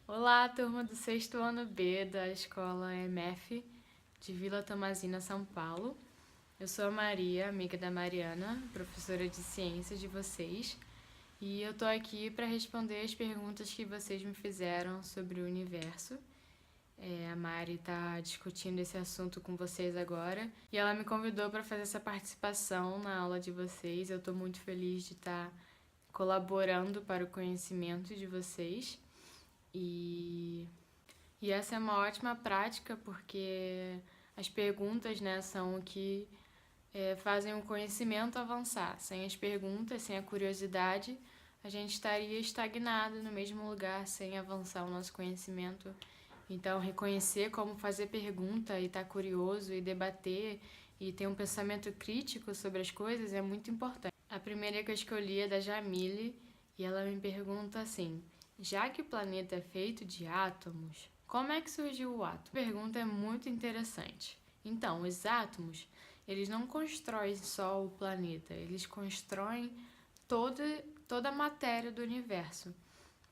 Olá, turma do sexto ano B da Escola MF de Vila Tomazina, São Paulo. Eu sou a Maria, amiga da Mariana, professora de ciência de vocês, e eu tô aqui para responder as perguntas que vocês me fizeram sobre o universo. A Mari está discutindo esse assunto com vocês agora e ela me convidou para fazer essa participação na aula de vocês. Eu estou muito feliz de estar colaborando para o conhecimento de vocês. E essa é uma ótima prática porque as perguntas, né, são o que fazem o conhecimento avançar. Sem as perguntas, sem a curiosidade, a gente estaria estagnado no mesmo lugar sem avançar o nosso conhecimento. Então, reconhecer como fazer pergunta e estar curioso e debater e ter um pensamento crítico sobre as coisas é muito importante. A primeira que eu escolhi é da Jamile e ela me pergunta assim: já que o planeta é feito de átomos, como é que surgiu o átomo? A pergunta é muito interessante. Então, os átomos, eles não constroem só o planeta, eles constroem toda a matéria do universo.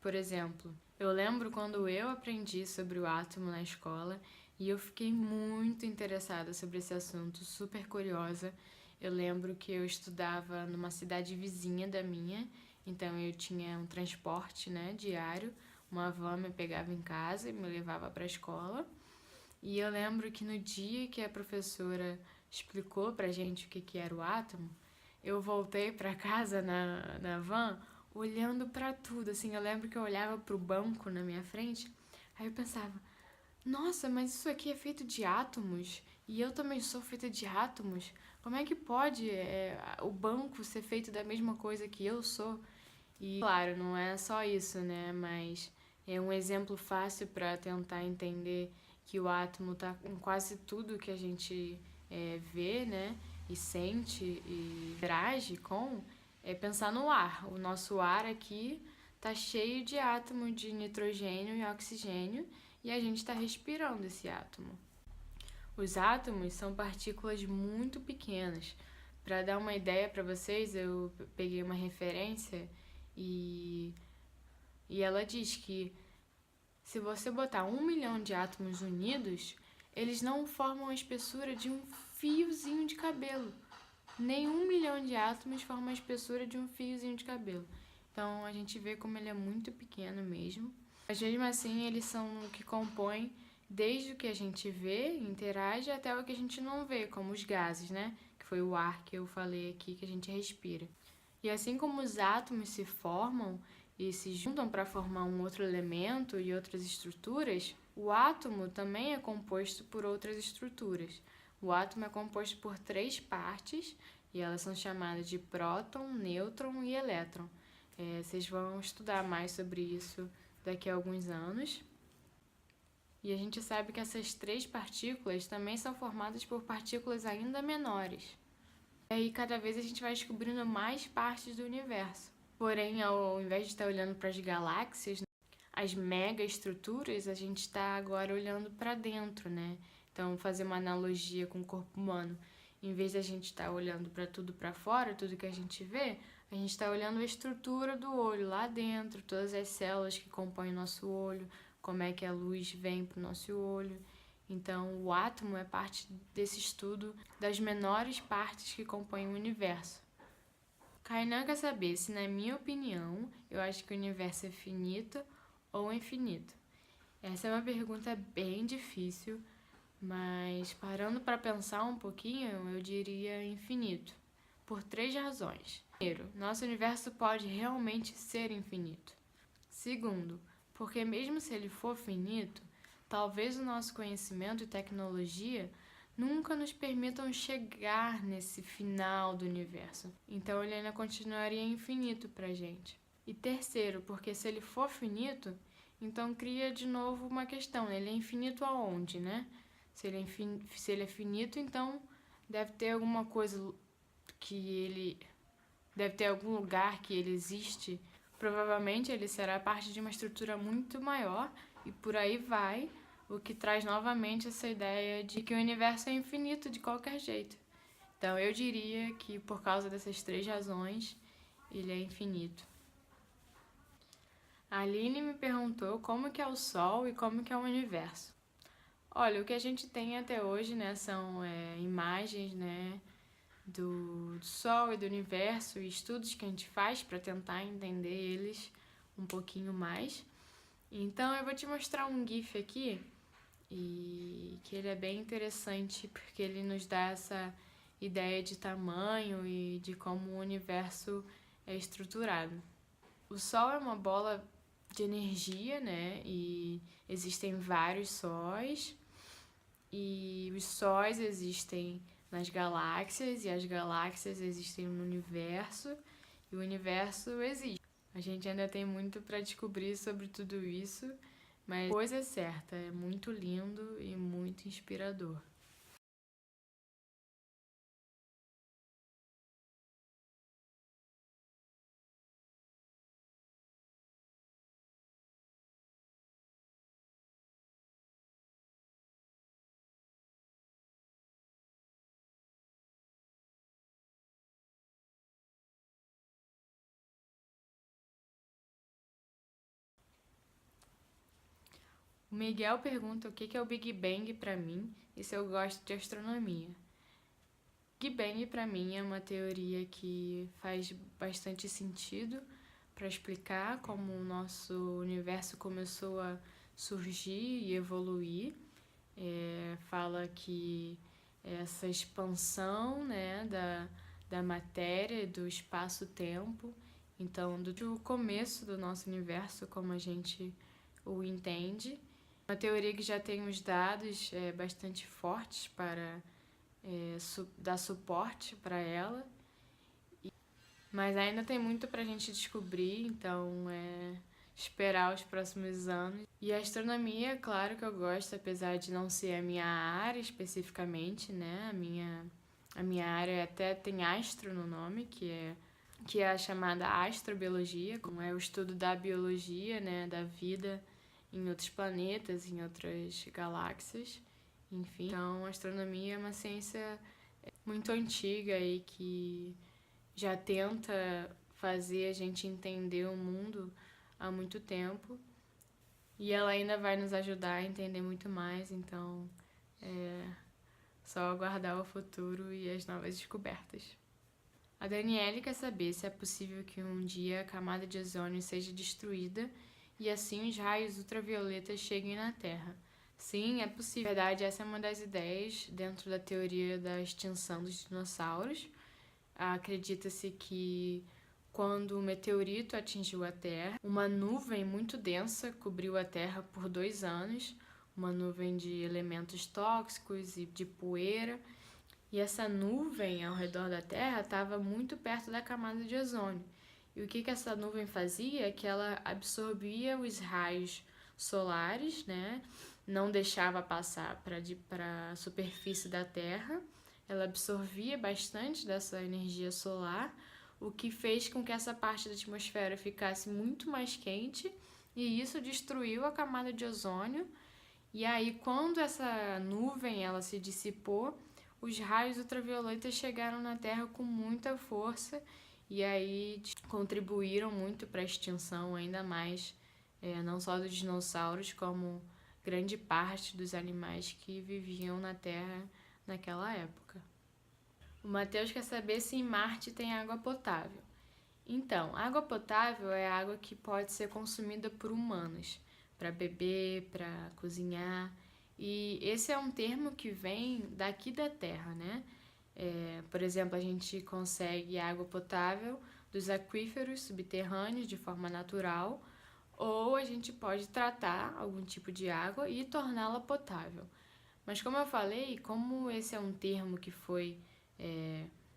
Por exemplo, eu lembro quando eu aprendi sobre o átomo na escola e eu fiquei muito interessada sobre esse assunto, super curiosa. Eu lembro que eu estudava numa cidade vizinha da minha, então eu tinha um transporte, né, diário, uma van me pegava em casa e me levava para a escola. E eu lembro que no dia que a professora explicou pra gente o que era o átomo, eu voltei pra casa na van olhando pra tudo, assim, eu lembro que eu olhava pro banco na minha frente, aí eu pensava, nossa, mas isso aqui é feito de átomos e eu também sou feita de átomos. Como é que pode o banco ser feito da mesma coisa que eu sou? E claro, não é só isso, né? Mas é um exemplo fácil para tentar entender que o átomo está em quase tudo que a gente vê, né? E sente e interage com, é pensar no ar. O nosso ar aqui está cheio de átomos de nitrogênio e oxigênio e a gente está respirando esse átomo. Os átomos são partículas muito pequenas. Para dar uma ideia para vocês, eu peguei uma referência e, e ela diz que se você botar 1 milhão de átomos unidos, eles não formam a espessura de um fiozinho de cabelo. Nem 1 milhão de átomos formam a espessura de um fiozinho de cabelo. Então a gente vê como ele é muito pequeno mesmo. Mas mesmo assim, eles são o que compõem desde o que a gente vê, interage, até o que a gente não vê, como os gases, né? Que foi o ar que eu falei aqui que a gente respira. E assim como os átomos se formam e se juntam para formar um outro elemento e outras estruturas, o átomo também é composto por outras estruturas. O átomo é composto por 3 partes e elas são chamadas de próton, nêutron e elétron. Vocês vão estudar mais sobre isso daqui a alguns anos. E a gente sabe que essas 3 partículas também são formadas por partículas ainda menores. E aí cada vez a gente vai descobrindo mais partes do universo. Porém, ao invés de estar olhando para as galáxias, as megaestruturas, a gente está agora olhando para dentro, né? Então, fazer uma analogia com o corpo humano. Em vez de a gente estar olhando para tudo para fora, tudo que a gente vê, a gente está olhando a estrutura do olho lá dentro, todas as células que compõem o nosso olho, como é que a luz vem para o nosso olho. Então, o átomo é parte desse estudo das menores partes que compõem o universo. Kainan quer saber se, na minha opinião, eu acho que o universo é finito ou infinito. Essa é uma pergunta bem difícil, mas parando para pensar um pouquinho, eu diria infinito, por 3 razões. Primeiro, nosso universo pode realmente ser infinito. Segundo, porque mesmo se ele for finito, talvez o nosso conhecimento e tecnologia nunca nos permitam chegar nesse final do universo. Então ele ainda continuaria infinito pra gente. E terceiro, porque se ele for finito, então cria de novo uma questão, ele é infinito aonde, né? Se ele é finito, então deve ter alguma coisa que ele... deve ter algum lugar que ele existe. Provavelmente ele será parte de uma estrutura muito maior e por aí vai, o que traz novamente essa ideia de que o universo é infinito de qualquer jeito. Então eu diria que por causa dessas 3 razões, ele é infinito. A Aline me perguntou como que é o Sol e como que é o universo. Olha, o que a gente tem até hoje, né, são imagens, né, do Sol e do universo e estudos que a gente faz para tentar entender eles um pouquinho mais. Então eu vou te mostrar um GIF aqui e que ele é bem interessante porque ele nos dá essa ideia de tamanho e de como o universo é estruturado. O Sol é uma bola de energia, né? E existem vários sóis e os sóis existem nas galáxias e as galáxias existem no universo e o universo existe. A gente ainda tem muito para descobrir sobre tudo isso, mas a coisa é certa, é muito lindo e muito inspirador. O Miguel pergunta o que é o Big Bang para mim e se eu gosto de astronomia. Big Bang para mim é uma teoria que faz bastante sentido para explicar como o nosso universo começou a surgir e evoluir. Fala que essa expansão, né, da matéria, do espaço-tempo, então do começo do nosso universo, como a gente o entende. Uma teoria que já tem uns dados bastante fortes para dar suporte para ela, mas ainda tem muito para a gente descobrir, então esperar os próximos anos. E a astronomia, claro que eu gosto, apesar de não ser a minha área especificamente, né? A minha área até tem astro no nome, que é a chamada astrobiologia, como é o estudo da biologia, né? Da vida em outros planetas, em outras galáxias, enfim. Então, a astronomia é uma ciência muito antiga e que já tenta fazer a gente entender o mundo há muito tempo. E ela ainda vai nos ajudar a entender muito mais, então é só aguardar o futuro e as novas descobertas. A Daniele quer saber se é possível que um dia a camada de ozônio seja destruída e assim os raios ultravioletas cheguem na Terra. Sim, é possível. Na verdade, essa é uma das ideias dentro da teoria da extinção dos dinossauros. Acredita-se que quando o meteorito atingiu a Terra, uma nuvem muito densa cobriu a Terra por 2 anos, uma nuvem de elementos tóxicos e de poeira. E essa nuvem ao redor da Terra estava muito perto da camada de ozônio. E o que essa nuvem fazia é que ela absorvia os raios solares, né? Não deixava passar para a superfície da Terra. Ela absorvia bastante dessa energia solar, o que fez com que essa parte da atmosfera ficasse muito mais quente e isso destruiu a camada de ozônio. E aí, quando essa nuvem ela se dissipou, os raios ultravioletas chegaram na Terra com muita força e aí contribuíram muito para a extinção ainda mais, não só dos dinossauros, como grande parte dos animais que viviam na Terra naquela época. O Matheus quer saber se em Marte tem água potável. Então, água potável é água que pode ser consumida por humanos, para beber, para cozinhar. E esse é um termo que vem daqui da Terra, né? Por exemplo, a gente consegue água potável dos aquíferos subterrâneos de forma natural, ou a gente pode tratar algum tipo de água e torná-la potável. Mas como eu falei, como esse é um termo que foi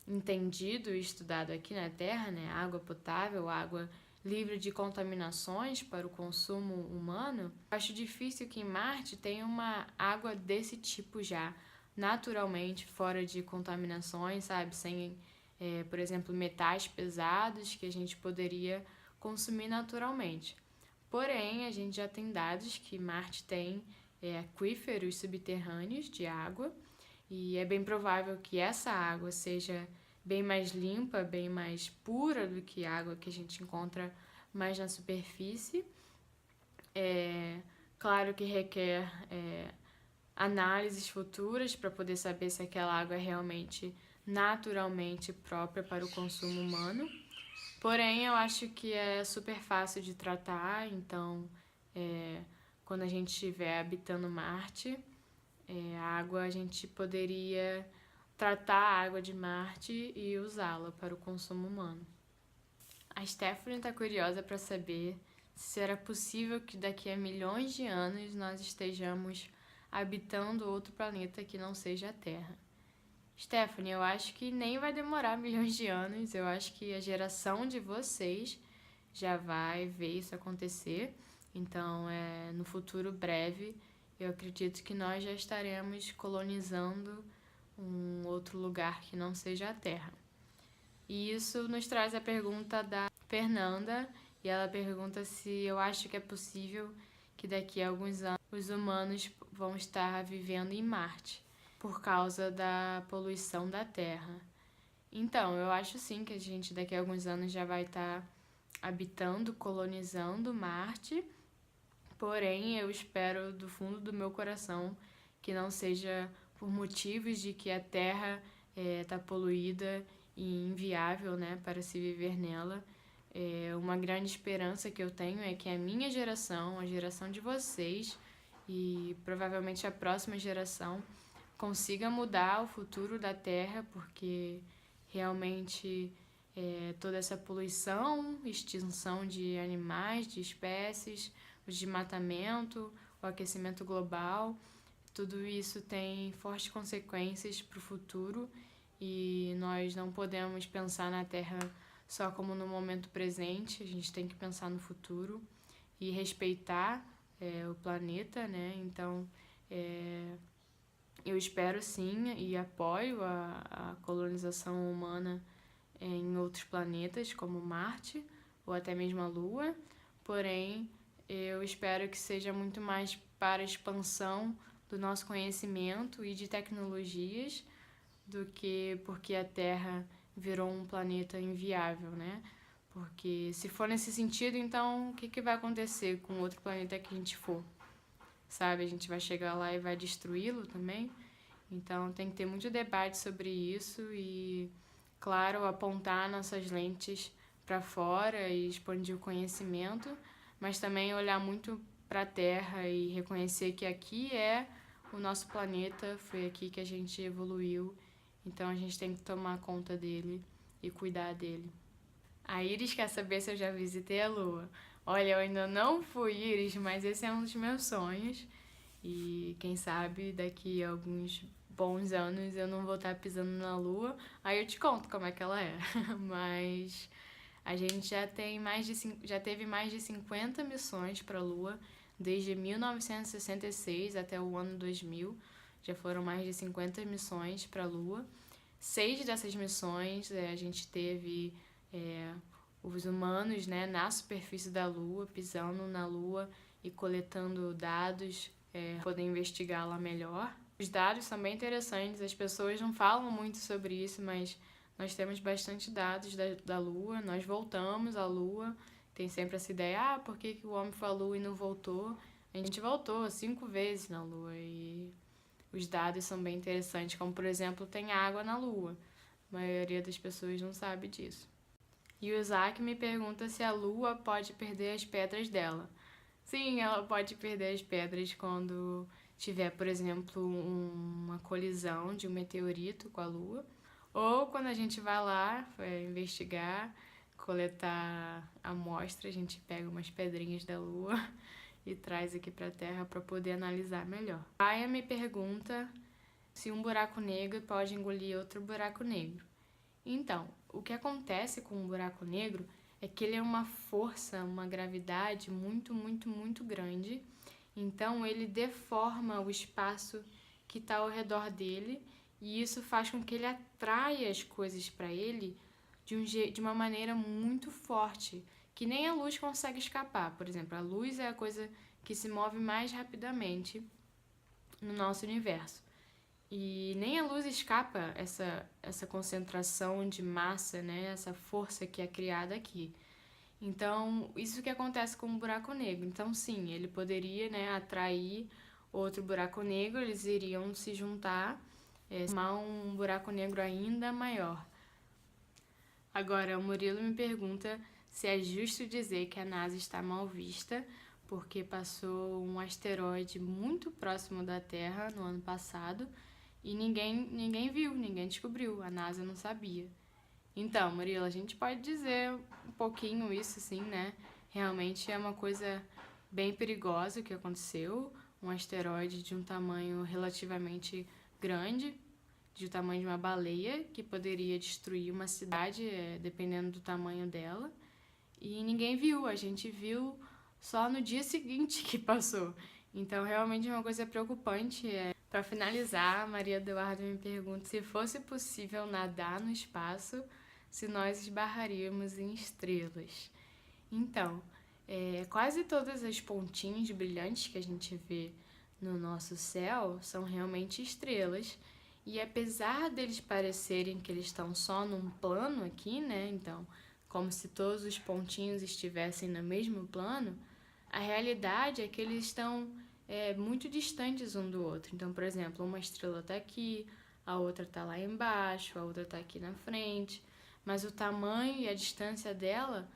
entendido e estudado aqui na Terra, né? Água potável, água livre de contaminações para o consumo humano, acho difícil que em Marte tenha uma água desse tipo já, naturalmente, fora de contaminações, sabe? Sem, por exemplo, metais pesados que a gente poderia consumir naturalmente. Porém, a gente já tem dados que Marte tem aquíferos subterrâneos de água e é bem provável que essa água seja bem mais limpa, bem mais pura do que a água que a gente encontra mais na superfície. Claro que requer análises futuras para poder saber se aquela água é realmente naturalmente própria para o consumo humano. Porém, eu acho que é super fácil de tratar, então, quando a gente estiver habitando Marte, a água a gente poderia tratar a água de Marte e usá-la para o consumo humano. A Stephanie está curiosa para saber se será possível que daqui a milhões de anos nós estejamos habitando outro planeta que não seja a Terra. Stephanie, eu acho que nem vai demorar milhões de anos, eu acho que a geração de vocês já vai ver isso acontecer. Então, no futuro breve, eu acredito que nós já estaremos colonizando um outro lugar que não seja a Terra. E isso nos traz a pergunta da Fernanda, e ela pergunta se eu acho que é possível que daqui a alguns anos os humanos vão estar vivendo em Marte por causa da poluição da Terra. Então, eu acho sim que a gente daqui a alguns anos já vai estar habitando, colonizando Marte, porém eu espero do fundo do meu coração que não seja por motivos de que a Terra está poluída e inviável, né, para se viver nela. Uma grande esperança que eu tenho é que a minha geração, a geração de vocês e provavelmente a próxima geração consiga mudar o futuro da Terra, porque realmente toda essa poluição, extinção de animais, de espécies, o desmatamento, o aquecimento global, tudo isso tem fortes consequências para o futuro e nós não podemos pensar na Terra só como no momento presente, a gente tem que pensar no futuro e respeitar o planeta, né? Então, eu espero sim e apoio a colonização humana em outros planetas, como Marte ou até mesmo a Lua, porém, eu espero que seja muito mais para a expansão do nosso conhecimento e de tecnologias do que porque a Terra virou um planeta inviável, né? Porque se for nesse sentido, então o que vai acontecer com outro planeta que a gente for? Sabe? A gente vai chegar lá e vai destruí-lo também? Então tem que ter muito debate sobre isso e, claro, apontar nossas lentes para fora e expandir o conhecimento, mas também olhar muito para a Terra e reconhecer que aqui é o nosso planeta, foi aqui que a gente evoluiu, então a gente tem que tomar conta dele e cuidar dele. A Iris quer saber se eu já visitei a Lua. Olha, eu ainda não fui, Iris, mas esse é um dos meus sonhos. E quem sabe daqui a alguns bons anos eu não vou estar pisando na Lua. Aí eu te conto como é que ela é. Mas a gente já teve mais de 50 missões para a Lua, desde 1966 até o ano 2000. Já foram mais de 50 missões para a Lua. 6 dessas missões a gente teve os humanos, né, na superfície da Lua, pisando na Lua e coletando dados para poder investigá-la melhor. Os dados são bem interessantes, as pessoas não falam muito sobre isso, mas nós temos bastante dados da Lua, nós voltamos à Lua, tem sempre essa ideia, por que o homem foi à Lua e não voltou? A gente voltou 5 vezes na Lua e os dados são bem interessantes, como por exemplo, tem água na Lua. A maioria das pessoas não sabe disso. E o Isaac me pergunta se a Lua pode perder as pedras dela. Sim, ela pode perder as pedras quando tiver, por exemplo, uma colisão de um meteorito com a Lua. Ou quando a gente vai lá investigar, coletar amostra, a gente pega umas pedrinhas da Lua e traz aqui para a Terra para poder analisar melhor. A Aya me pergunta se um buraco negro pode engolir outro buraco negro. Então, o que acontece com um buraco negro é que ele é uma força, uma gravidade muito, muito, muito grande. Então, ele deforma o espaço que está ao redor dele e isso faz com que ele atraia as coisas para ele de uma maneira muito forte, que nem a luz consegue escapar. Por exemplo, a luz é a coisa que se move mais rapidamente no nosso universo. E nem a luz escapa essa concentração de massa, né? Essa força que é criada aqui. Então, isso que acontece com o buraco negro. Então, sim, ele poderia, né, atrair outro buraco negro, eles iriam se juntar, formar um buraco negro ainda maior. Agora, o Murilo me pergunta se é justo dizer que a NASA está mal vista porque passou um asteroide muito próximo da Terra no ano passado e ninguém viu, ninguém descobriu, a NASA não sabia. Então, Murilo, a gente pode dizer um pouquinho isso, sim, né? Realmente é uma coisa bem perigosa que aconteceu, um asteroide de um tamanho relativamente grande, do tamanho de uma baleia, que poderia destruir uma cidade, dependendo do tamanho dela. E ninguém viu, a gente viu só no dia seguinte que passou. Então, realmente é uma coisa preocupante. Para finalizar, a Maria Eduarda me pergunta se fosse possível nadar no espaço, se nós esbarraríamos em estrelas. Então, quase todas as pontinhas brilhantes que a gente vê no nosso céu são realmente estrelas. E apesar deles parecerem que eles estão só num plano aqui, né? Então, como se todos os pontinhos estivessem no mesmo plano, a realidade é que eles estão muito distantes um do outro. Então, por exemplo, uma estrela está aqui, a outra está lá embaixo, a outra está aqui na frente, mas o tamanho e a distância dela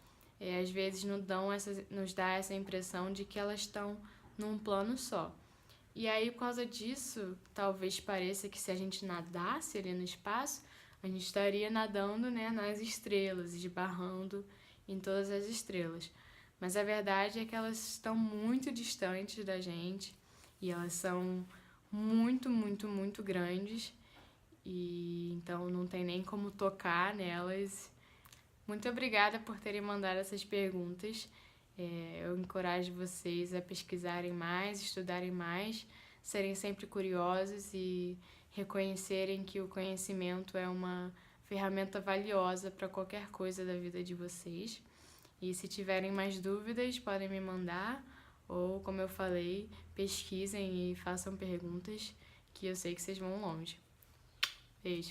às vezes nos dá essa impressão de que elas estão num plano só. E aí, por causa disso, talvez pareça que se a gente nadasse ali no espaço, a gente estaria nadando, né, nas estrelas, esbarrando em todas as estrelas. Mas a verdade é que elas estão muito distantes da gente e elas são muito, muito, muito grandes e então não tem nem como tocar nelas. Muito obrigada por terem mandado essas perguntas. Eu encorajo vocês a pesquisarem mais, estudarem mais, serem sempre curiosos e reconhecerem que o conhecimento é uma ferramenta valiosa para qualquer coisa da vida de vocês. E se tiverem mais dúvidas, podem me mandar, ou, como eu falei, pesquisem e façam perguntas, que eu sei que vocês vão longe. Beijo!